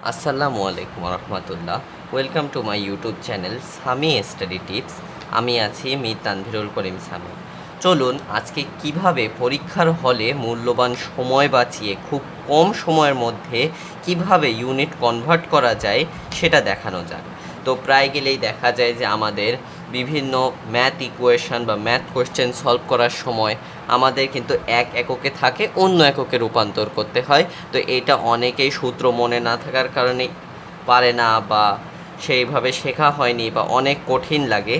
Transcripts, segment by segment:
আসসালামু আলাইকুম রহমতুল্লাহ। Welcome to my YouTube channel Sami study tips. আমি আছি মীর তানভীরুল করিম সামি। চলুন আজকে কিভাবে পরীক্ষার হলে মূল্যবান সময় বাঁচিয়ে খুব কম সময়ের মধ্যে কিভাবে ইউনিট কনভার্ট করা যায় সেটা দেখানো যাক। তো প্রায় গেলেই দেখা যায় যে আমাদের বিভিন্ন ম্যাথ ইকুয়েশন বা ম্যাথ কোয়েশ্চেন সলভ করার সময় আমাদের কিন্তু এক এককে থাকে অন্য এককে রূপান্তর করতে হয়। তো এটা অনেকেই সূত্র মনে না থাকার কারণে পারে না বা সেইভাবে শেখা হয়নি বা অনেক কঠিন লাগে।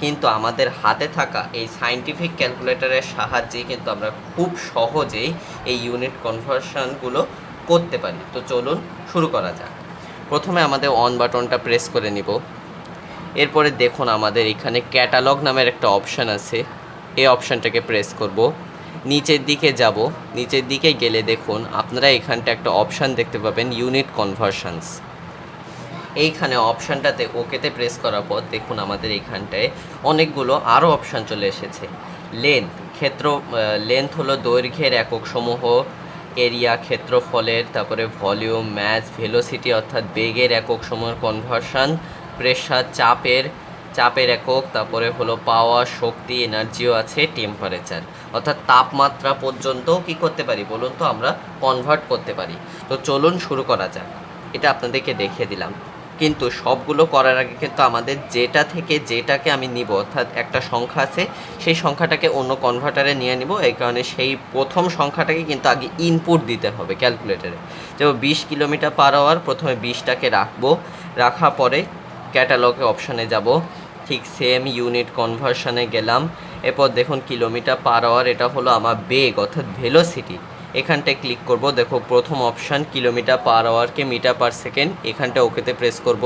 কিন্তু আমাদের হাতে থাকা এই সায়েন্টিফিক ক্যালকুলেটরের সাহায্যে কিন্তু আমরা খুব সহজেই এই ইউনিট কনভার্সনগুলো করতে পারি। তো চলুন শুরু করা যাক। প্রথমে আমাদের অন বাটনটা প্রেস করে নিব। এরপরে দেখুন আমাদের এখানে ক্যাটালগ নামের একটা অপশান আছে, এই অপশানটাকে প্রেস করব। নিচের দিকে যাব, নিচের দিকে গেলে দেখুন আপনারা এখানটা একটা অপশান দেখতে পাবেন ইউনিট কনভার্সনস। এইখানে অপশানটাতে ওকেতে প্রেস করার পর দেখুন আমাদের এইখানটায় অনেকগুলো আরও অপশান চলে এসেছে। লেন্থ হলো দৈর্ঘ্যের একক সমূহ, এরিয়া ক্ষেত্রফলের, তারপরে ভলিউম, ম্যাস, ভেলোসিটি অর্থাৎ বেগের একক সমূহের কনভার্সন, প্রেশার চাপের একক, তারপরে হলো পাওয়ার শক্তি, এনার্জিও আছে, টেম্পারেচার অর্থাৎ তাপমাত্রা পর্যন্তও কী করতে পারি বলুন তো আমরা কনভার্ট করতে পারি। তো চলুন শুরু করা যাক। এটা আপনাদেরকে দেখিয়ে দিলাম, কিন্তু সবগুলো করার আগে কিন্তু আমাদের যেটা থেকে যেটাকে আমি নিব অর্থাৎ একটা সংখ্যা আছে সেই সংখ্যাটাকে অন্য কনভার্টারে নিয়ে নিব। এই কারণে সেই প্রথম সংখ্যাটাকে কিন্তু আগে ইনপুট দিতে হবে ক্যালকুলেটারে। যেমন 20 কিলোমিটার/আওয়ার, প্রথমে 20টাকে রাখবো, রাখা পরে ক্যাটালগে অপশানে যাব, ঠিক সেম ইউনিট কনভার্সনে গেলাম। এরপর দেখুন কিলোমিটার/আওয়ার এটা হলো আমার বেগ অর্থাৎ ভেলোসিটি, এখানটায় ক্লিক করব। দেখো প্রথম অপশান কিলোমিটার/আওয়ারকে মিটার/সেকেন্ড, এখানটা ওকেতে প্রেস করব।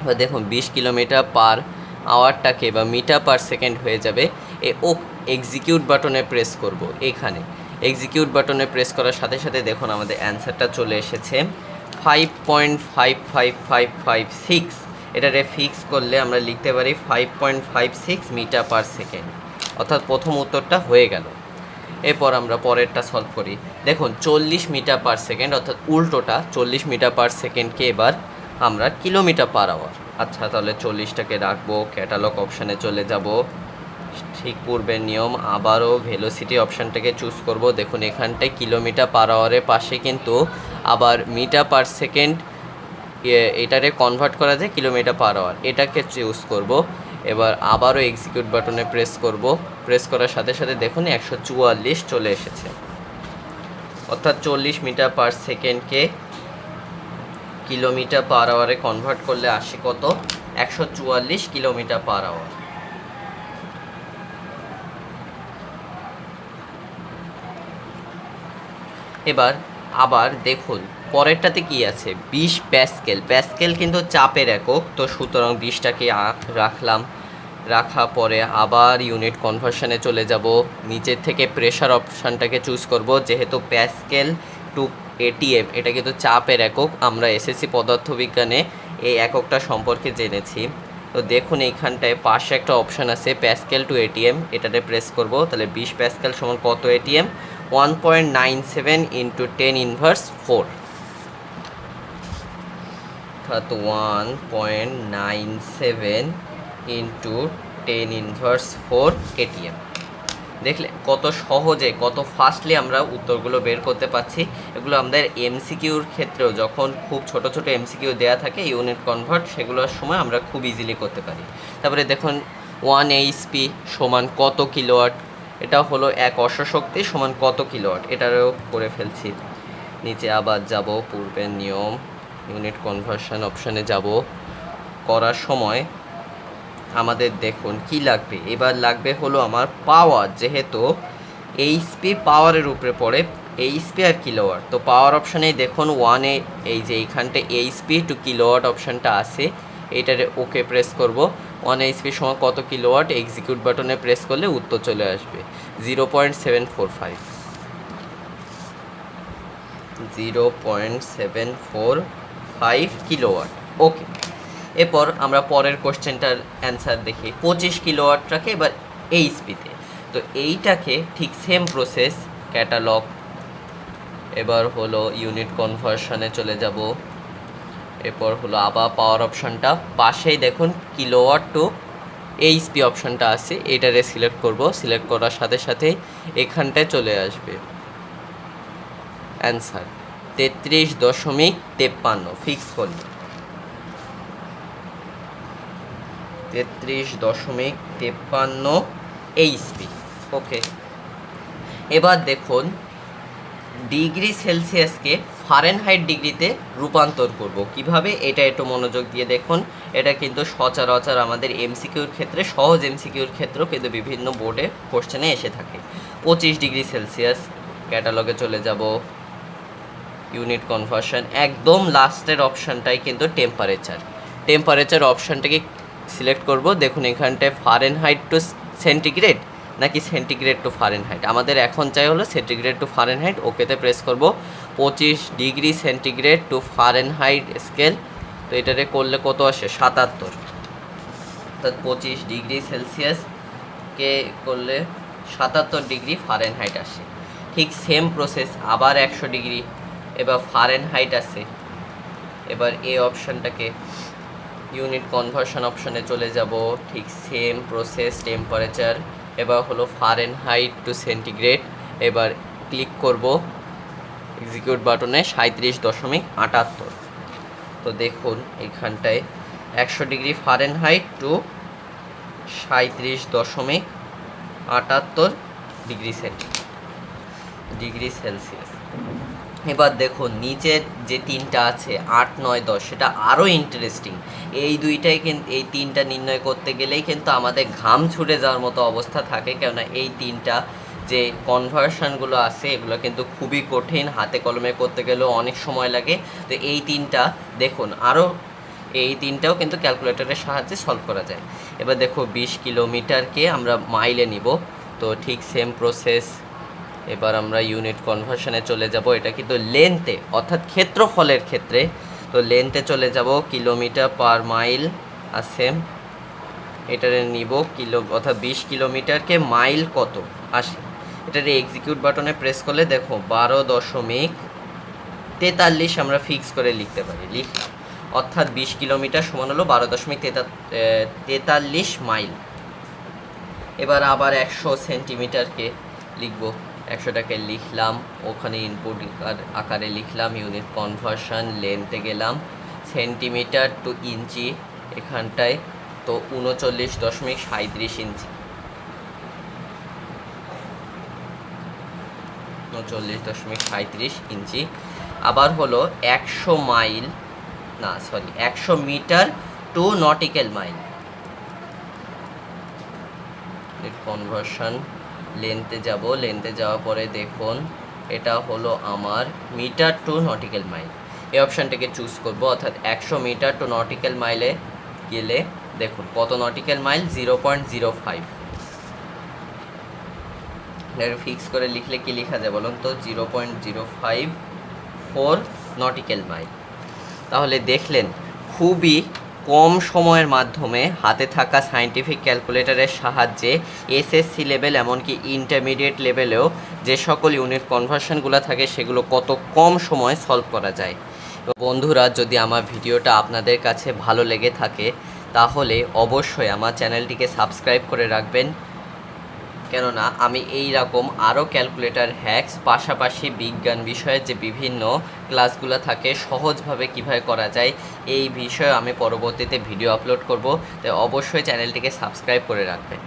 এবার দেখুন 20 কিলোমিটার/আওয়ারটাকে বা মিটার/সেকেন্ড হয়ে যাবে। এক্সিকিউট বাটনে প্রেস করব। এখানে এক্সিকিউট বাটনে প্রেস করার সাথে সাথে দেখুন আমাদের অ্যান্সারটা চলে এসেছে 5.55556। এটারে ফিক্স করলে আমরা লিখতে পারি 5.56 মিটার/সেকেন্ড, অর্থাৎ প্রথম উত্তরটা হয়ে গেল। এরপর আমরা পরেরটা সলভ করি। দেখুন 40 মিটার/সেকেন্ড অর্থাৎ উল্টোটা 40 মিটার/সেকেন্ডকে এবার আমরা কিলোমিটার/আওয়ার। আচ্ছা, তাহলে 40টাকে রাখবো, ক্যাটালগ অপশানে চলে যাব, ঠিক পূর্বের নিয়ম আবারও ভেলোসিটি অপশানটাকে চুজ করব। দেখুন এখানটায় কিলোমিটার/আওয়ারের পাশে কিন্তু আবার মিটার/সেকেন্ড এটারে কনভার্ট করা যায় কিলোমিটার/আওয়ার, এটাকে চুজ করব। এবার আবারও এক্সিকিউট বাটনে প্রেস করব। প্রেস করার সাথে সাথে দেখুন 144 চলে এসেছে, অর্থাৎ 40 মিটার/সেকেন্ডকে কিলোমিটার/আওয়ারে কনভার্ট করলে আসে কত? 144 কিলোমিটার/আওয়ার। এবার আবার দেখুন পরেরটাতে কি আছে, 20 প্যাসকেল। প্যাসকেল কিন্তু চাপের একক, তো সুতরাং 20টাকে রাখলাম। রাখা পরে আবার ইউনিট কনভার্সনে চলে যাব, নিচের থেকে প্রেশার অপশানটাকে চুজ করব। যেহেতু প্যাসকেল টু এটিএম এটা কিন্তু চাপের একক, আমরা এসএসসি পদার্থবিজ্ঞানে এই এককটা সম্পর্কে জেনেছি। তো দেখুন এইখানটায় পাশে একটা অপশান আছে প্যাসকেল টু এটিএম, এটাতে প্রেস করব। তাহলে 20 প্যাসকেল সমান কত এটিএম? 1.97 × 10⁻⁴, অর্থাৎ 1.97 × 10⁻⁴ এটিএম। দেখলে কত সহজে কত ফাস্টলি আমরা উত্তরগুলো বের করতে পারছি। এগুলো আমাদের এমসিকিউর ক্ষেত্রেও যখন খুব ছোট ছোট এমসিকিউ দেওয়া থাকে ইউনিট কনভার্ট, সেগুলোর সময় আমরা খুব ইজিলি করতে পারি। তারপরে দেখুন 1 এইচপি সমান কত কিলোওয়াট, এটা হলো এক অশ্বশক্তি সমান কত কিলোওয়াট, এটারও করে ফেলছি। নিচে আবার যাব, পূর্বের নিয়ম ইউনিট কনভার্সন অপশানে যাব। করার সময় আমাদের দেখুন কি লাগবে, এবার লাগবে হলো আমার পাওয়ার। যেহেতু এইচপি পাওয়ারের উপরে পড়ে, এইচপি আর কিলোওয়াট, তো পাওয়ার অপশানে দেখুন ওয়ানে এই যে এইখানটা এইচপি টু কিলোওয়াট অপশানটা আছে, এইটারে ওকে প্রেস করব। 1 এইচপি সময় কত কিলোওয়াট, এক্সিকিউট বাটনে প্রেস করলে উত্তর চলে আসবে 0.745 0.745 কিলোওয়াট। ওকে, এরপর আমরা পরের কোশ্চেনটার অ্যান্সার দেখি। 25 কিলোওয়াটটাকে এবার এইচপিতে, তো এইটাকে ঠিক সেম প্রসেস, ক্যাটালগ, এবার হলো ইউনিট কনভার্সনে চলে যাব। এরপর হলো আবার পাওয়ার অপশানটা, পাশেই দেখুন কিলোওয়াট টু এইচপি অপশানটা আছে, এটারে সিলেক্ট করব। সিলেক্ট করার সাথে সাথে এখানটায় চলে আসবে অ্যান্সার 33.53 ফিক্স করি 33.53 এইচপি। ওকে, এবার দেখুন ডিগ্রি সেলসিয়াসকে ফারেনহাইট ডিগ্রিতে রূপান্তর করব কিভাবে, এটা একটু মনোযোগ দিয়ে দেখুন। এটা কিন্তু সচরাচর আমাদের এমসিকিউর ক্ষেত্রে, সহজ এমসিকিউর ক্ষেত্রেও কিন্তু বিভিন্ন বোর্ডে কোশ্চেনে এসে থাকে। 25 ডিগ্রি সেলসিয়াস, ক্যাটালগে চলে যাব, ইউনিট কনভার্সন, একদম লাস্টের অপশানটাই কিন্তু টেম্পারেচার অপশানটাকে সিলেক্ট করব। দেখুন এখানটায় ফারেনহাইট টু সেন্টিগ্রেড নাকি সেন্টিগ্রেড টু ফারেনহাইট, আমাদের এখন চাই হলো সেন্টিগ্রেড টু ফারেনহাইট। ওকেতে প্রেস করব। 25 degree centigrade two Fahrenheit scale, তো এটারে করলে কত আসে 77, অর্থাৎ 25 ডিগ্রি সেলসিয়াসকে করলে 77 ডিগ্রি ফারেনহাইট আসে। ঠিক সেম প্রসেস আবার 100 ডিগ্রি, এবার ফারেনহাইট আছে। এবার এই অপশানটাকে ইউনিট কনভার্সন অপশানে চলে যাব, ঠিক সেম প্রসেস টেম্পারেচার, এবার হলো ফারেনহাইট টু সেন্টিগ্রেড। এবার ক্লিক করব এক্সিকিউট বাটনে 37.78। তো দেখুন এখানটায় 100 degree Fahrenheit to 37.78 degree Celsius. এবার দেখুন নিচের যে তিনটা আছে 8, 9, 10, সেটা আরও ইন্টারেস্টিং। এই দুইটাই কিন্তু, এই তিনটা নির্ণয় করতে গেলেই কিন্তু আমাদের ঘাম ছুটে যাওয়ার মতো অবস্থা থাকে, কেননা এই তিনটা যে কনভার্সনগুলো আছে এগুলো কিন্তু খুবই কঠিন, হাতে কলমে করতে গেলেও অনেক সময় লাগে। তো এই তিনটা দেখুন, আরও এই তিনটাও কিন্তু ক্যালকুলেটরের সাহায্যে সলভ করা যায়। এবার দেখো 20 কিলোমিটারকে আমরা মাইলে নিব, তো ঠিক সেম প্রসেস। এবার আমরা ইউনিট কনভার্সনে চলে যাব, এটা কিন্তু লেন্থে অর্থাৎ ক্ষেত্রফলের ক্ষেত্রে, তো লেন্থে চলে যাব, কিলোমিটার পার মাইল আছে, এটারে নিব কিলো, অর্থাৎ 20 কিলোমিটারকে মাইল কত আসে। এটারে এক্সিকিউট বাটনে প্রেস করলে দেখো 12.43 আমরা ফিক্স করে লিখতে পারি, লিখলাম। অর্থাৎ 20 কিলোমিটার সমান হলো 12.43 মাইল। এবার আবার 100 সেন্টিমিটারকে লিখব, 100টাকে লিখলাম, ওখানে ইনপুট আকারে লিখলাম, ইউনিট কনভার্সন, লেন্থে গেলাম, সেন্টিমিটার টু ইঞ্চি এখানটায়, তো 39.37 ইঞ্চি, 39.37 ইঞ্চি। আবার হলো 100 মাইল, না sorry 100 metre to nautical mile, conversion, লেন্থে যাব, লেন্থে যাওয়ার পরে দেখুন এটা হলো আমার মিটার টু নটিক্যাল মাইল, এই অপশানটাকে চুজ করব। অর্থাৎ 100 মিটার টু নটিক্যাল মাইলে গেলে দেখুন কত নটিক্যাল মাইল, 0.05। ফিক্স করে লিখলে কি লেখা যায় বলুন তো, 0.054 নটিক্যাল মাইল। তাহলে দেখলেন খুবই কম সময়ের মাধ্যমে হাতে থাকা সায়েন্টিফিক ক্যালকুলেটরের সাহায্যে এসএসসি লেভেল এমনকি ইন্টারমিডিয়েট লেভেলেও যে সকল ইউনিট কনভার্সনগুলো থাকে সেগুলো কত কম সময়ে সলভ করা যায়। বন্ধুরা, যদি আমার ভিডিওটা আপনাদের কাছে ভালো লেগে থাকে তাহলে অবশ্যই আমার চ্যানেলটিকে সাবস্ক্রাইব করে রাখবেন, কেননা আমি এই রকম আরও ক্যালকুলেটর হ্যাকস, পাশাপাশি বিজ্ঞান বিষয়ের যে বিভিন্ন ক্লাসগুলো থাকে সহজভাবে কিভাবে করা যায় এই বিষয়ে আমি পরবর্তীতে ভিডিও আপলোড করব। তাই অবশ্যই চ্যানেলটিকে সাবস্ক্রাইব করে রাখবেন।